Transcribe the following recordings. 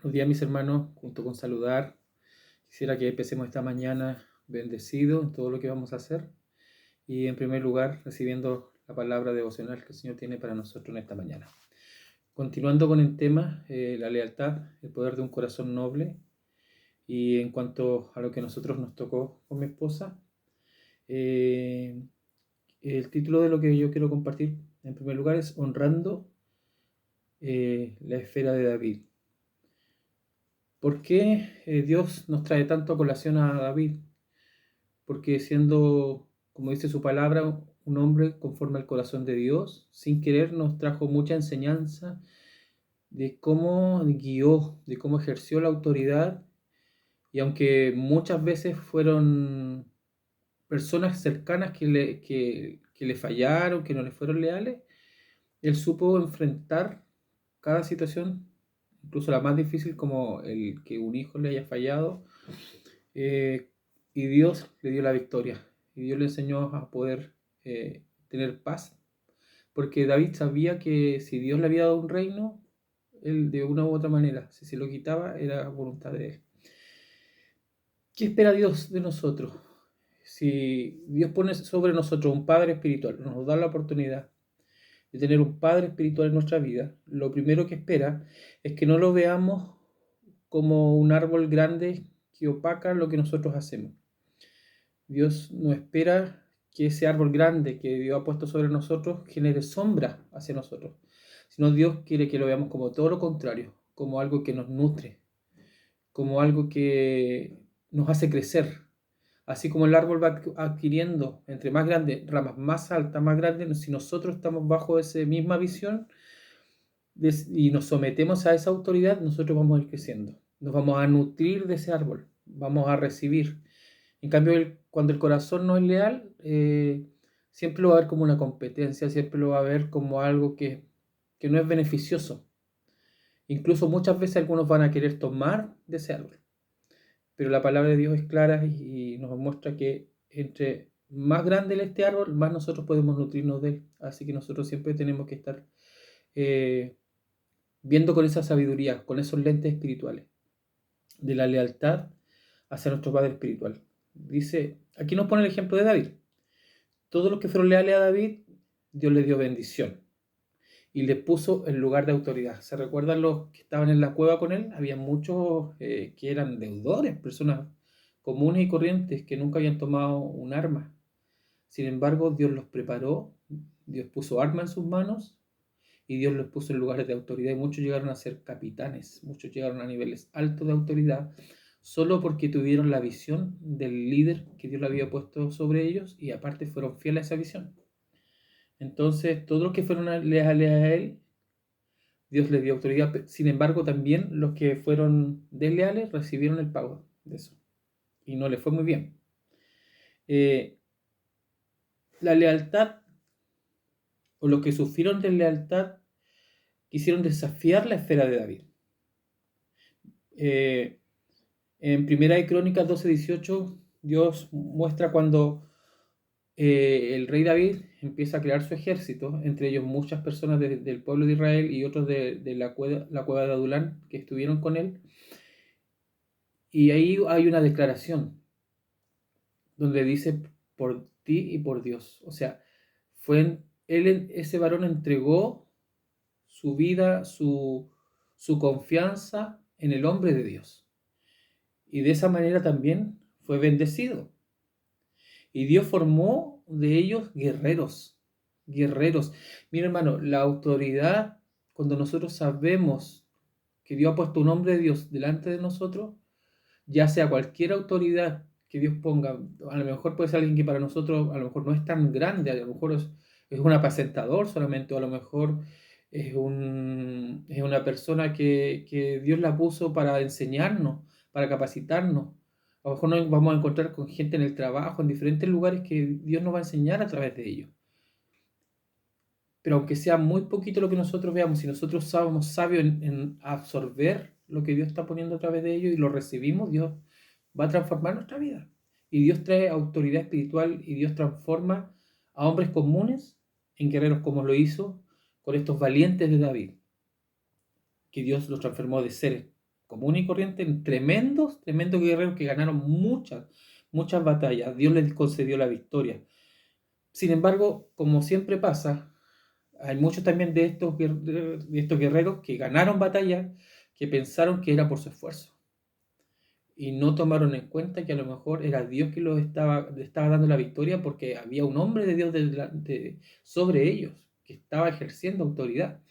Buenos días, mis hermanos, junto con saludar. Quisiera que empecemos esta mañana bendecido en todo lo que vamos a hacer y en primer lugar recibiendo la palabra devocional que el Señor tiene para nosotros en esta mañana. Continuando con el tema, la lealtad, el poder de un corazón noble, y en cuanto a lo que a nosotros nos tocó con mi esposa, eh, el título de lo que yo quiero compartir en primer lugar es Honrando la esfera de David. ¿Por qué Dios nos trae tanto a colación a David? Porque siendo, como dice su palabra, un hombre conforme al corazón de Dios, sin querer nos trajo mucha enseñanza de cómo guió, de cómo ejerció la autoridad, y aunque muchas veces fueron personas cercanas que le fallaron, que no le fueron leales, él supo enfrentar cada situación, incluso la más difícil como el que un hijo le haya fallado, eh, y Dios le dio la victoria. Y Dios le enseñó a poder tener paz, porque David sabía que si Dios le había dado un reino, él de una u otra manera, si se lo quitaba, era voluntad de él. ¿Qué espera Dios de nosotros? Si Dios pone sobre nosotros un Padre espiritual, nos da la oportunidad de tener un Padre espiritual en nuestra vida, lo primero que espera es que no lo veamos como un árbol grande que opaca lo que nosotros hacemos. Dios no espera que ese árbol grande que Dios ha puesto sobre nosotros genere sombra hacia nosotros, sino Dios quiere que lo veamos como todo lo contrario, como algo que nos nutre, como algo que nos hace crecer. Así como el árbol va adquiriendo, entre más grande, ramas más altas, más grandes, si nosotros estamos bajo esa misma visión y nos sometemos a esa autoridad, nosotros vamos a ir creciendo, nos vamos a nutrir de ese árbol, vamos a recibir. En cambio, cuando el corazón no es leal, siempre lo va a ver como una competencia, siempre lo va a ver como algo que no es beneficioso. Incluso muchas veces algunos van a querer tomar de ese árbol. Pero la palabra de Dios es clara y nos muestra que entre más grande este árbol, más nosotros podemos nutrirnos de él. Así que nosotros siempre tenemos que estar eh, viendo con esa sabiduría, con esos lentes espirituales, de la lealtad hacia nuestro Padre espiritual. Dice, aquí nos pone el ejemplo de David. Todos los que fueron leales a David, Dios le dio bendición y le puso en lugar de autoridad. ¿Se recuerdan los que estaban en la cueva con él? Había muchos que eran deudores, personas comunes y corrientes que nunca habían tomado un arma. Sin embargo, Dios los preparó, Dios puso armas en sus manos y Dios los puso en lugares de autoridad, y muchos llegaron a ser capitanes, muchos llegaron a niveles altos de autoridad, solo porque tuvieron la visión del líder que Dios le había puesto sobre ellos y aparte fueron fieles a esa visión. Entonces, todos los que fueron leales a él, Dios les dio autoridad. Sin embargo, también los que fueron desleales recibieron el pago de eso y no les fue muy bien. La lealtad, o los que sufrieron deslealtad, quisieron desafiar la esfera de David. En Primera de Crónicas 12:18, Dios muestra cuando el rey David empieza a crear su ejército, entre ellos muchas personas del pueblo de Israel y otros de la cueva de Adulán que estuvieron con él. Y ahí hay una declaración donde dice por ti y por Dios. O sea, ese varón entregó su vida, su confianza en el hombre de Dios. Y de esa manera también fue bendecido. Y Dios formó de ellos guerreros, guerreros. Mira, hermano, la autoridad, cuando nosotros sabemos que Dios ha puesto un hombre de Dios delante de nosotros, ya sea cualquier autoridad que Dios ponga, a lo mejor puede ser alguien que para nosotros a lo mejor no es tan grande, a lo mejor es un apacentador solamente, o a lo mejor es una persona que Dios la puso para enseñarnos, para capacitarnos. A lo mejor nos vamos a encontrar con gente en el trabajo, en diferentes lugares que Dios nos va a enseñar a través de ellos. Pero aunque sea muy poquito lo que nosotros veamos, si nosotros somos sabios en absorber lo que Dios está poniendo a través de ellos y lo recibimos, Dios va a transformar nuestra vida. Y Dios trae autoridad espiritual y Dios transforma a hombres comunes en guerreros, como lo hizo con estos valientes de David, que Dios los transformó de seres común y corriente, tremendos guerreros que ganaron muchas batallas. Dios les concedió la victoria. Sin embargo, como siempre pasa, hay muchos también de estos guerreros que ganaron batallas que pensaron que era por su esfuerzo y no tomaron en cuenta que a lo mejor era Dios que le estaba dando la victoria, porque había un hombre de Dios sobre ellos que estaba ejerciendo autoridad.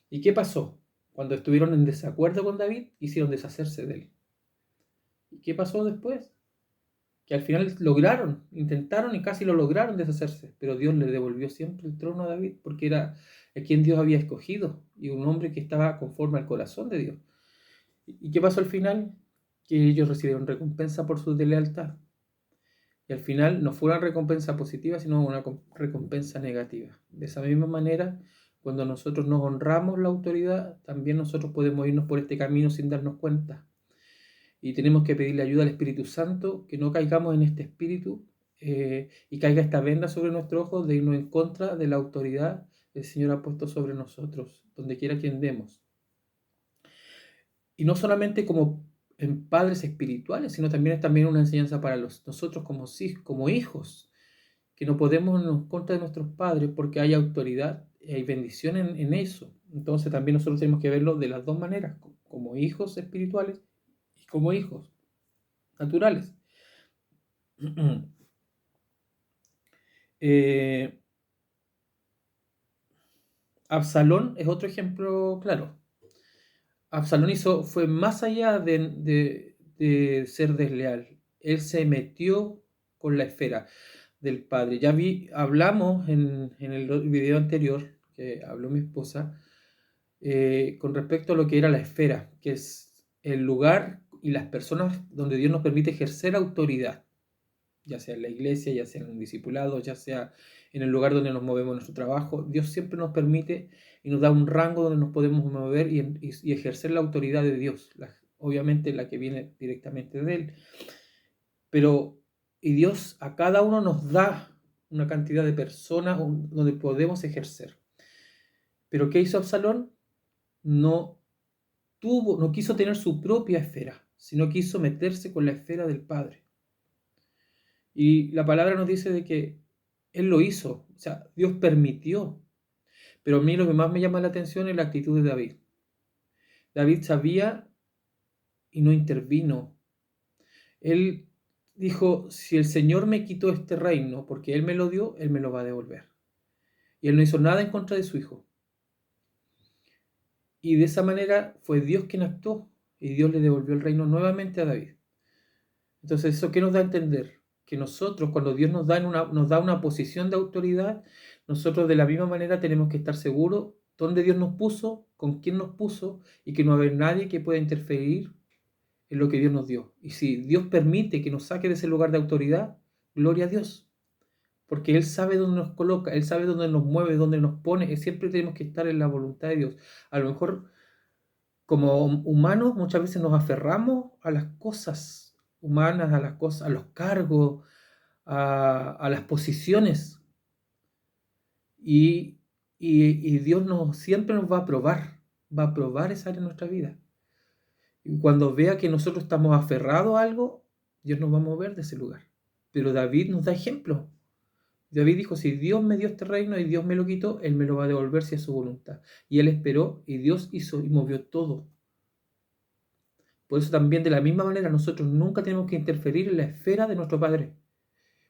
¿Y qué pasó? Cuando estuvieron en desacuerdo con David, quisieron deshacerse de él. ¿Y qué pasó después? Que al final intentaron y casi lo lograron deshacerse, pero Dios le devolvió siempre el trono a David, porque era a quien Dios había escogido y un hombre que estaba conforme al corazón de Dios. ¿Y qué pasó al final? Que ellos recibieron recompensa por su lealtad. Y al final no fue una recompensa positiva, sino una recompensa negativa. De esa misma manera, cuando nosotros nos honramos la autoridad, también nosotros podemos irnos por este camino sin darnos cuenta. Y tenemos que pedirle ayuda al Espíritu Santo, que no caigamos en este espíritu y caiga esta venda sobre nuestros ojos de irnos en contra de la autoridad que el Señor ha puesto sobre nosotros, donde quiera que andemos. Y no solamente como en padres espirituales, sino también es una enseñanza para nosotros como hijos, que no podemos irnos en contra de nuestros padres porque hay autoridad y hay bendición en eso. Entonces también nosotros tenemos que verlo de las dos maneras, como hijos espirituales y como hijos naturales. Absalón es otro ejemplo claro. Absalón fue más allá de ser desleal. Él se metió con la esfera del padre. Hablamos en el video anterior, que habló mi esposa, con respecto a lo que era la esfera, que es el lugar y las personas donde Dios nos permite ejercer autoridad, ya sea en la iglesia, ya sea en un discipulado, ya sea en el lugar donde nos movemos en nuestro trabajo. Dios siempre nos permite y nos da un rango donde nos podemos mover y ejercer la autoridad de Dios, obviamente la que viene directamente de Él. Y Dios a cada uno nos da una cantidad de personas donde podemos ejercer. Pero ¿qué hizo Absalón? No quiso tener su propia esfera, sino quiso meterse con la esfera del padre. Y la palabra nos dice de que él lo hizo, o sea, Dios permitió. Pero a mí lo que más me llama la atención es la actitud de David. David sabía y no intervino. Él dijo, si el Señor me quitó este reino porque Él me lo dio, Él me lo va a devolver. Y él no hizo nada en contra de su hijo. Y de esa manera fue Dios quien actuó y Dios le devolvió el reino nuevamente a David. Entonces, ¿eso qué nos da a entender? Que nosotros, cuando Dios nos da una posición de autoridad, nosotros de la misma manera tenemos que estar seguros dónde Dios nos puso, con quién nos puso, y que no va a haber nadie que pueda interferir en lo que Dios nos dio. Y si Dios permite que nos saque de ese lugar de autoridad, gloria a Dios, porque Él sabe dónde nos coloca, Él sabe dónde nos mueve, dónde nos pone, y siempre tenemos que estar en la voluntad de Dios. A lo mejor, como humanos, muchas veces nos aferramos a las cosas humanas, a las cosas, a los cargos, a las posiciones, y Dios siempre nos va a probar esa área en nuestra vida. Y cuando vea que nosotros estamos aferrados a algo, Dios nos va a mover de ese lugar. Pero David nos da ejemplo. David dijo, si Dios me dio este reino y Dios me lo quitó, Él me lo va a devolver si es su voluntad. Y Él esperó y Dios hizo y movió todo. Por eso también de la misma manera nosotros nunca tenemos que interferir en la esfera de nuestro Padre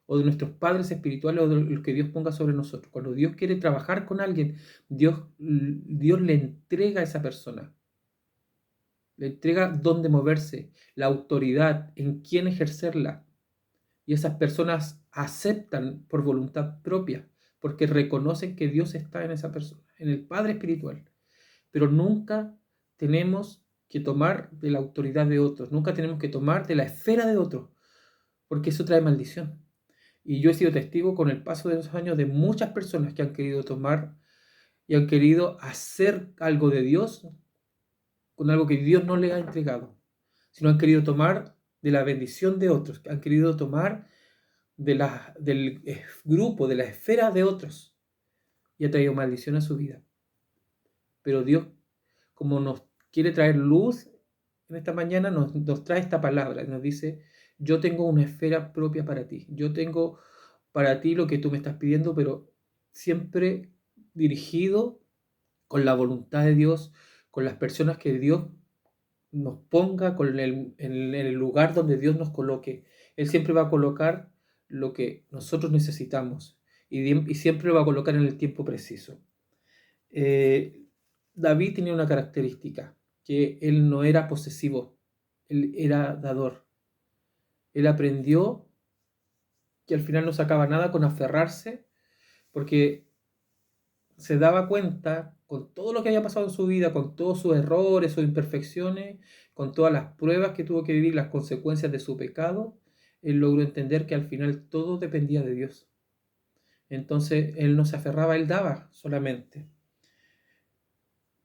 o de nuestros padres espirituales o de los que Dios ponga sobre nosotros. Cuando Dios quiere trabajar con alguien, Dios le entrega a esa persona. Le entrega dónde moverse, la autoridad, en quién ejercerla. Y esas personas aceptan por voluntad propia, porque reconocen que Dios está en esa persona, en el Padre espiritual. Pero nunca tenemos que tomar de la autoridad de otros, nunca tenemos que tomar de la esfera de otros, porque eso trae maldición. Y yo he sido testigo con el paso de los años de muchas personas que han querido tomar y han querido hacer algo de Dios con algo que Dios no les ha entregado, sino han querido tomar de la bendición de otros, han querido tomar del grupo, de la esfera de otros, y ha traído maldición a su vida. Pero Dios, como nos quiere traer luz en esta mañana nos trae esta palabra, nos dice, yo tengo una esfera propia para ti, yo tengo para ti lo que tú me estás pidiendo, pero siempre dirigido con la voluntad de Dios, con las personas que Dios nos ponga, en el lugar donde Dios nos coloque. Él siempre va a colocar lo que nosotros necesitamos y siempre lo va a colocar en el tiempo preciso. David tenía una característica, que él no era posesivo, él era dador. Él aprendió que al final no sacaba nada con aferrarse, porque se daba cuenta con todo lo que había pasado en su vida, con todos sus errores, sus imperfecciones, con todas las pruebas que tuvo que vivir, las consecuencias de su pecado, él logró entender que al final todo dependía de Dios. Entonces él no se aferraba, él daba solamente.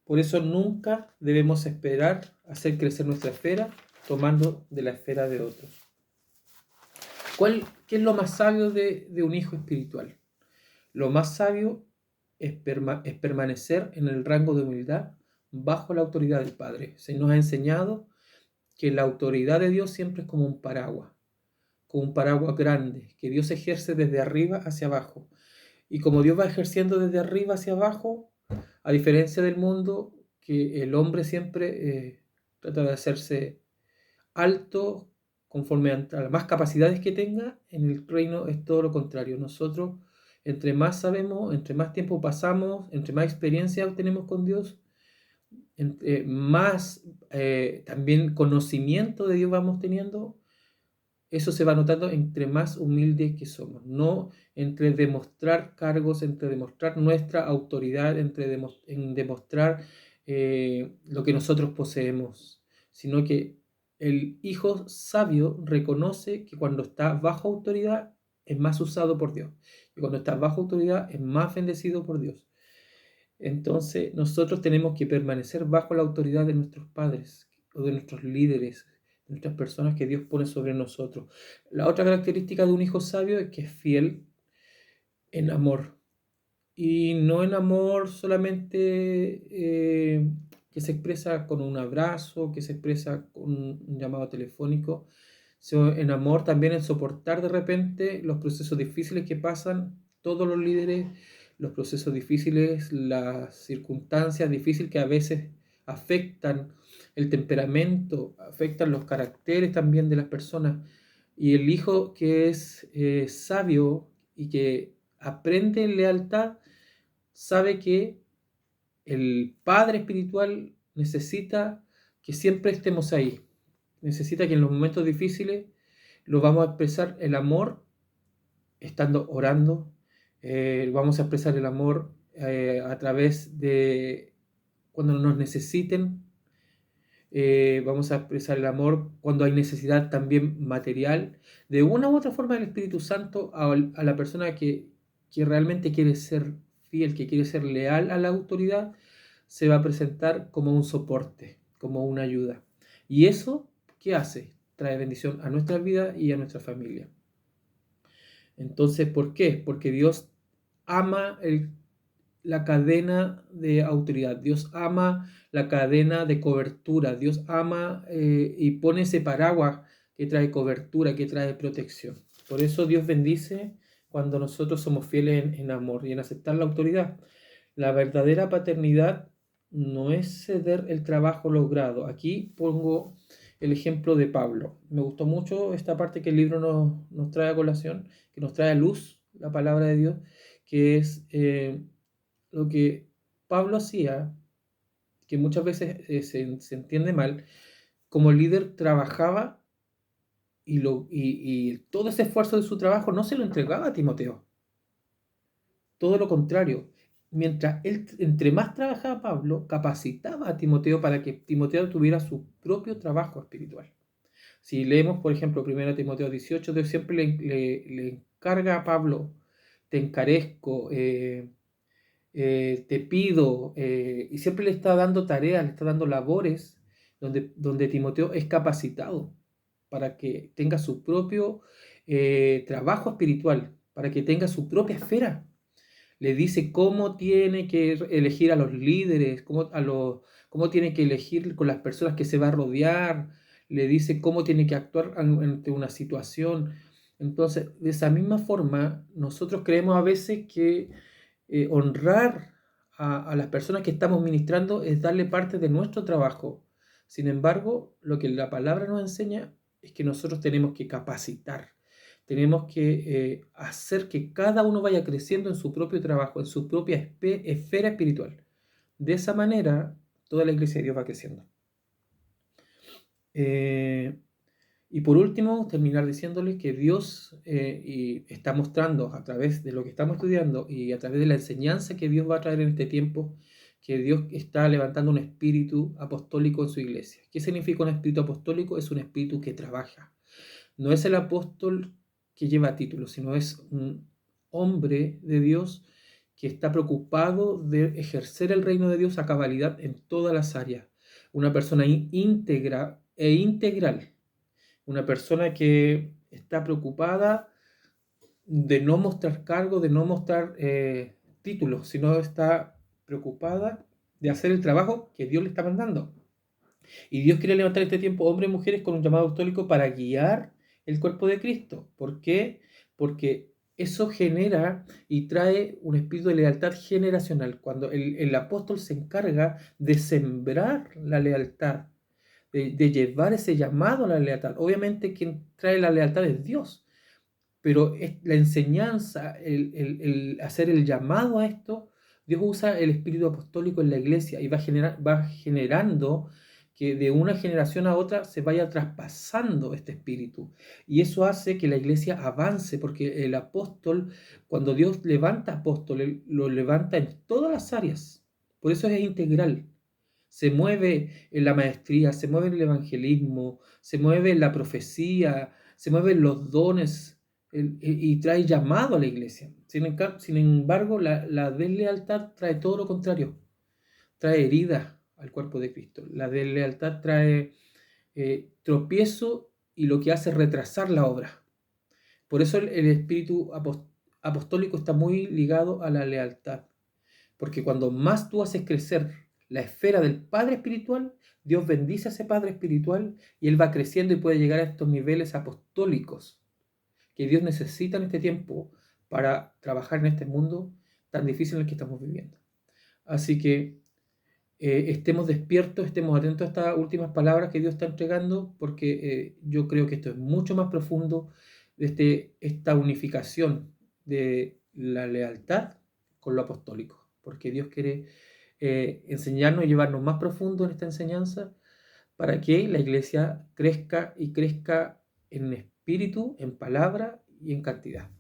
Por eso nunca debemos esperar hacer crecer nuestra esfera tomando de la esfera de otros. ¿Qué es lo más sabio de un hijo espiritual? Lo más sabio es permanecer en el rango de humildad bajo la autoridad del Padre. Se nos ha enseñado que la autoridad de Dios siempre es como un paraguas grande, que Dios ejerce desde arriba hacia abajo. Y como Dios va ejerciendo desde arriba hacia abajo, a diferencia del mundo, que el hombre siempre trata de hacerse alto conforme a las más capacidades que tenga, en el reino es todo lo contrario. Nosotros, entre más sabemos, entre más tiempo pasamos, entre más experiencia obtenemos con Dios, entre más también conocimiento de Dios vamos teniendo, eso se va notando entre más humildes que somos, no entre demostrar cargos, entre demostrar nuestra autoridad, en demostrar lo que nosotros poseemos, sino que el hijo sabio reconoce que cuando está bajo autoridad es más usado por Dios, y cuando está bajo autoridad es más bendecido por Dios. Entonces nosotros tenemos que permanecer bajo la autoridad de nuestros padres o de nuestros líderes, de nuestras personas que Dios pone sobre nosotros. La otra característica de un hijo sabio es que es fiel en amor. Y no en amor solamente que se expresa con un abrazo, que se expresa con un llamado telefónico, sino en amor también en soportar de repente los procesos difíciles que pasan todos los líderes, los procesos difíciles, las circunstancias difíciles que a veces afectan el temperamento, afectan los caracteres también de las personas. Y el hijo que es sabio y que aprende lealtad, sabe que el Padre espiritual necesita que siempre estemos ahí. Necesita que en los momentos difíciles lo vamos a expresar el amor estando orando. Vamos a expresar el amor a través de cuando nos necesiten. Vamos a expresar el amor cuando hay necesidad también material. De una u otra forma el Espíritu Santo a la persona que realmente quiere ser fiel, que quiere ser leal a la autoridad, se va a presentar como un soporte, como una ayuda. ¿Y eso qué hace? Trae bendición a nuestra vida y a nuestra familia. Entonces, ¿por qué? Porque Dios ama la cadena de autoridad, Dios ama la cadena de cobertura, Dios ama y pone ese paraguas que trae cobertura, que trae protección. Por eso Dios bendice cuando nosotros somos fieles en amor y en aceptar la autoridad. La verdadera paternidad no es ceder el trabajo logrado. Aquí pongo el ejemplo de Pablo. Me gustó mucho esta parte que el libro nos trae a colación, que nos trae a luz la palabra de Dios, que es lo que Pablo hacía, que muchas veces se entiende mal. Como líder trabajaba y todo ese esfuerzo de su trabajo no se lo entregaba a Timoteo. Todo lo contrario. Mientras él, entre más trabajaba Pablo, capacitaba a Timoteo para que Timoteo tuviera su propio trabajo espiritual. Si leemos, por ejemplo, 1 Timoteo 18, Dios siempre le encarga a Pablo, te encarezco, te pido, y siempre le está dando tareas, le está dando labores donde Timoteo es capacitado para que tenga su propio trabajo espiritual, para que tenga su propia esfera. Le dice cómo tiene que elegir a los líderes, cómo tiene que elegir con las personas que se va a rodear, le dice cómo tiene que actuar ante una situación. Entonces, de esa misma forma, nosotros creemos a veces que honrar a las personas que estamos ministrando es darle parte de nuestro trabajo. Sin embargo, lo que la palabra nos enseña es que nosotros tenemos que capacitar, tenemos que hacer que cada uno vaya creciendo en su propio trabajo, en su propia esfera espiritual. De esa manera, toda la iglesia de Dios va creciendo. Y por último, terminar diciéndoles que Dios está mostrando a través de lo que estamos estudiando y a través de la enseñanza que Dios va a traer en este tiempo, que Dios está levantando un espíritu apostólico en su iglesia. ¿Qué significa un espíritu apostólico? Es un espíritu que trabaja. No es el apóstol que lleva títulos, sino es un hombre de Dios que está preocupado de ejercer el reino de Dios a cabalidad en todas las áreas. Una persona íntegra e integral. Una persona que está preocupada de no mostrar cargo, de no mostrar títulos, sino está preocupada de hacer el trabajo que Dios le está mandando. Y Dios quiere levantar este tiempo hombres y mujeres con un llamado apostólico para guiar el cuerpo de Cristo. ¿Por qué? Porque eso genera y trae un espíritu de lealtad generacional. Cuando el apóstol se encarga de sembrar la lealtad, de llevar ese llamado a la lealtad. Obviamente quien trae la lealtad es Dios, pero es la enseñanza, el hacer el llamado a esto, Dios usa el espíritu apostólico en la iglesia y va generando que de una generación a otra se vaya traspasando este espíritu. Y eso hace que la iglesia avance, porque el apóstol, cuando Dios levanta apóstoles, lo levanta en todas las áreas. Por eso es integral. Se mueve en la maestría, se mueve en el evangelismo, se mueve en la profecía, se mueven los dones y trae llamado a la iglesia. Sin embargo, la deslealtad trae todo lo contrario, trae herida al cuerpo de Cristo. La deslealtad trae tropiezo y lo que hace es retrasar la obra. Por eso el espíritu apostólico está muy ligado a la lealtad, porque cuando más tú haces crecer la esfera del Padre espiritual, Dios bendice a ese Padre espiritual y él va creciendo y puede llegar a estos niveles apostólicos que Dios necesita en este tiempo para trabajar en este mundo tan difícil en el que estamos viviendo. Así que estemos despiertos, estemos atentos a estas últimas palabras que Dios está entregando, porque yo creo que esto es mucho más profundo, esta unificación de la lealtad con lo apostólico, porque Dios quiere enseñarnos y llevarnos más profundo en esta enseñanza para que la iglesia crezca y crezca en espíritu, en palabra y en cantidad.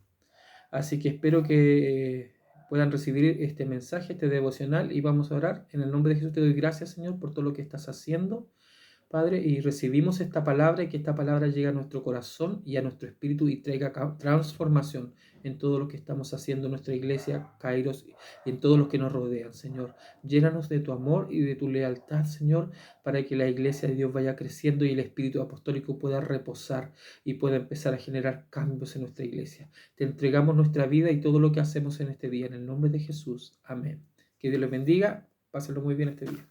Así que espero que puedan recibir este mensaje, este devocional, y vamos a orar. En el nombre de Jesús te doy gracias, Señor, por todo lo que estás haciendo, Padre, y recibimos esta palabra y que esta palabra llegue a nuestro corazón y a nuestro espíritu y traiga transformación en todo lo que estamos haciendo en nuestra iglesia, Kairos, y en todos los que nos rodean, Señor. Llénanos de tu amor y de tu lealtad, Señor, para que la iglesia de Dios vaya creciendo y el espíritu apostólico pueda reposar y pueda empezar a generar cambios en nuestra iglesia. Te entregamos nuestra vida y todo lo que hacemos en este día, en el nombre de Jesús. Amén. Que Dios les bendiga. Pásenlo muy bien este día.